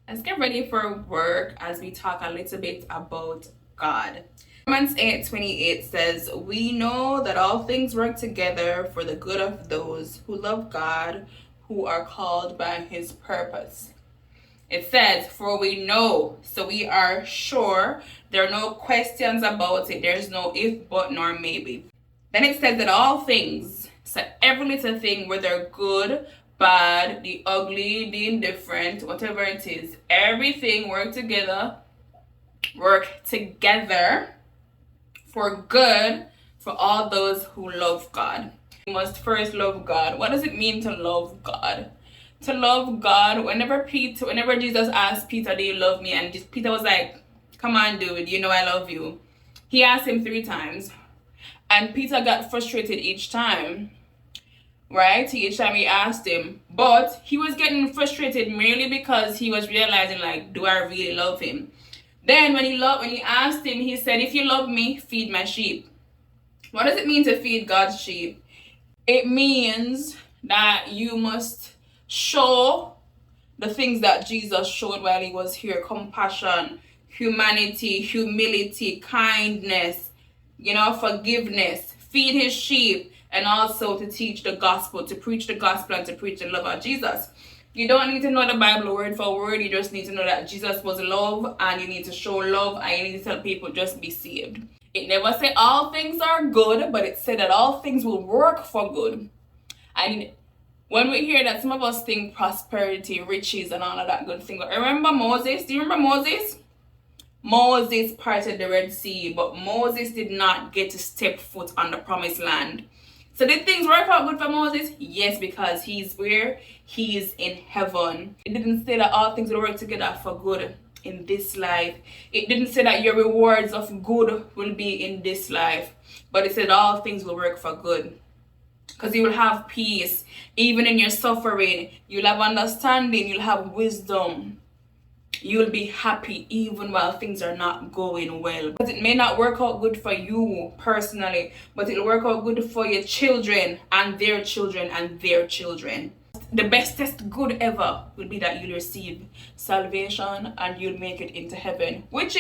Let's get ready for work as we talk a little bit about God. Romans 8:28 says, "We know that all things work together for the good of those who love God, who are called by his purpose." It says, "For we know," so we are sure. There are no questions about it. There's no if, but, nor maybe. Then it says that all things, so every little thing, whether good, bad, the ugly, the indifferent, whatever it is, everything work together for good for all those who love God. We must first love God. What does it mean to love God? To love God, whenever Jesus asked Peter, "Do you love me?" and Peter was like, "Come on, dude, you know I love you." He asked him 3 times, and Peter got frustrated each time, right? Each time he asked him, but he was getting frustrated merely because he was realizing, like, do I really love him? Then when he asked him, he said, "If you love me, feed my sheep." What does it mean to feed God's sheep? It means that you must show the things that Jesus showed while he was here: compassion, humanity, humility, kindness, forgiveness. Feed his sheep, and also to teach the gospel, to preach the gospel, and to preach the love of Jesus. You don't need to know the Bible word for word. You just need to know that Jesus was love, and you need to show love, and you need to tell people just be saved. It never said all things are good, but it said that all things will work for good. And when we hear that, some of us think prosperity, riches, and all of that good thing. But remember Moses? Do you remember Moses? Moses parted the Red Sea, but Moses did not get to step foot on the promised land. So did things work out good for Moses? Yes, because he's where? He's in heaven. It didn't say that all things will work together for good in this life. It didn't say that your rewards of good will be in this life, but it said all things will work for good. Because you will have peace even in your suffering. You'll have understanding. You'll have wisdom. You'll be happy even while things are not going well. Because it may not work out good for you personally, but it'll work out good for your children and their children and their children. The bestest good ever will be that you'll receive salvation and you'll make it into heaven. Which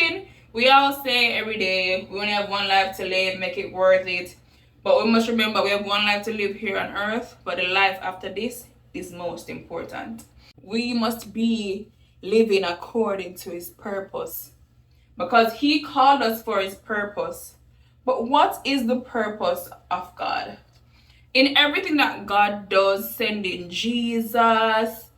we all say every day, we only have one life to live, make it worth it. But we must remember we have one life to live here on earth, but the life after this is most important. We must be living according to his purpose, because he called us for his purpose. But what is the purpose of God? In everything that God does, sending Jesus,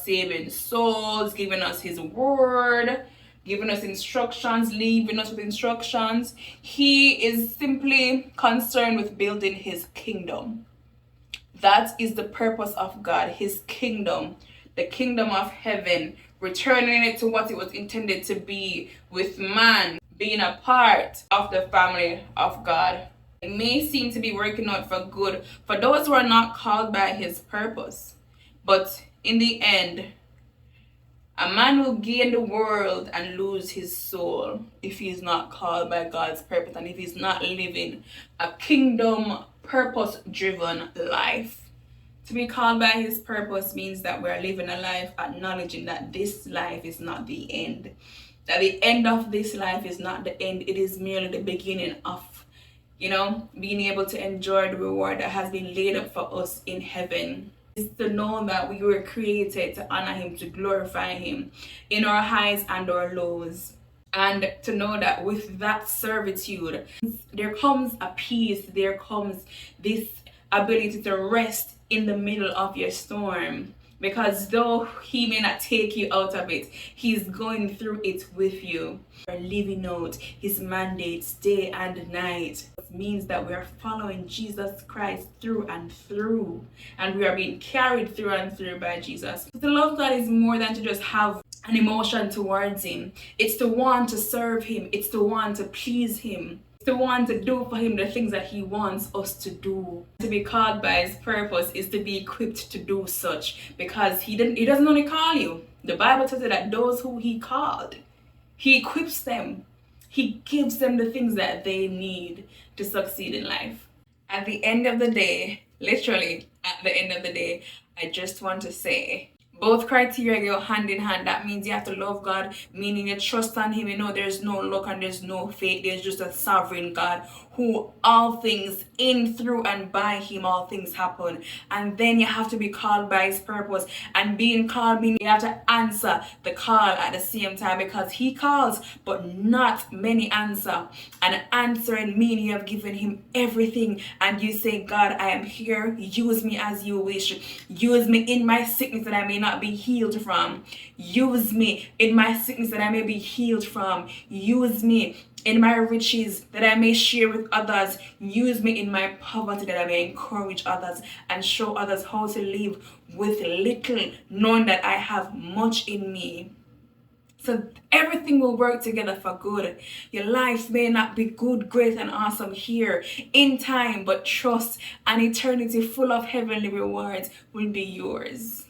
saving souls, giving us his word, giving us instructions, leaving us with instructions, he is simply concerned with building his kingdom. That is the purpose of God, his kingdom, the kingdom of heaven, returning it to what it was intended to be, with man being a part of the family of God. It may seem to be working out for good for those who are not called by his purpose, but in the end, a man will gain the world and lose his soul if he is not called by God's purpose and if he's not living a kingdom purpose-driven life. To be called by his purpose means that we are living a life acknowledging that this life is not the end. That the end of this life is not the end. It is merely the beginning of, being able to enjoy the reward that has been laid up for us in heaven. Is to know that we were created to honor him, to glorify him in our highs and our lows. And to know that with that servitude, there comes a peace, there comes this ability to rest in the middle of your storm. Because though he may not take you out of it, he's going through it with you. We're living out his mandates day and night. It means that we are following Jesus Christ through and through. And we are being carried through and through by Jesus. To love God is more than to just have an emotion towards him. It's to want to serve him. It's to want to please him. To want to do for him the things that he wants us to do. To be called by his purpose is to be equipped to do such, because he doesn't only call you. The Bible tells you that those who he called, he equips them. He gives them the things that they need to succeed in life. At the end of the day, literally at the end of the day, I just want to say, Both criteria go hand in hand. That means you have to love God, meaning you trust on him. You know there's no luck and there's no fate. There's just a sovereign God who all things in, through, and by him all things happen. And then you have to be called by his purpose. And being called means you have to answer the call at the same time, because he calls but not many answer. And answering meaning you have given him everything and you say, God, I am here, use me as you wish. Use me in my sickness that I may not be healed from. Use me in my sickness that I may be healed from. Use me in my riches that I may share with others. Use me in my poverty that I may encourage others and show others how to live with little, knowing that I have much in me. So everything will work together for good. Your life may not be good, great, and awesome here in time, but trust an eternity full of heavenly rewards will be yours.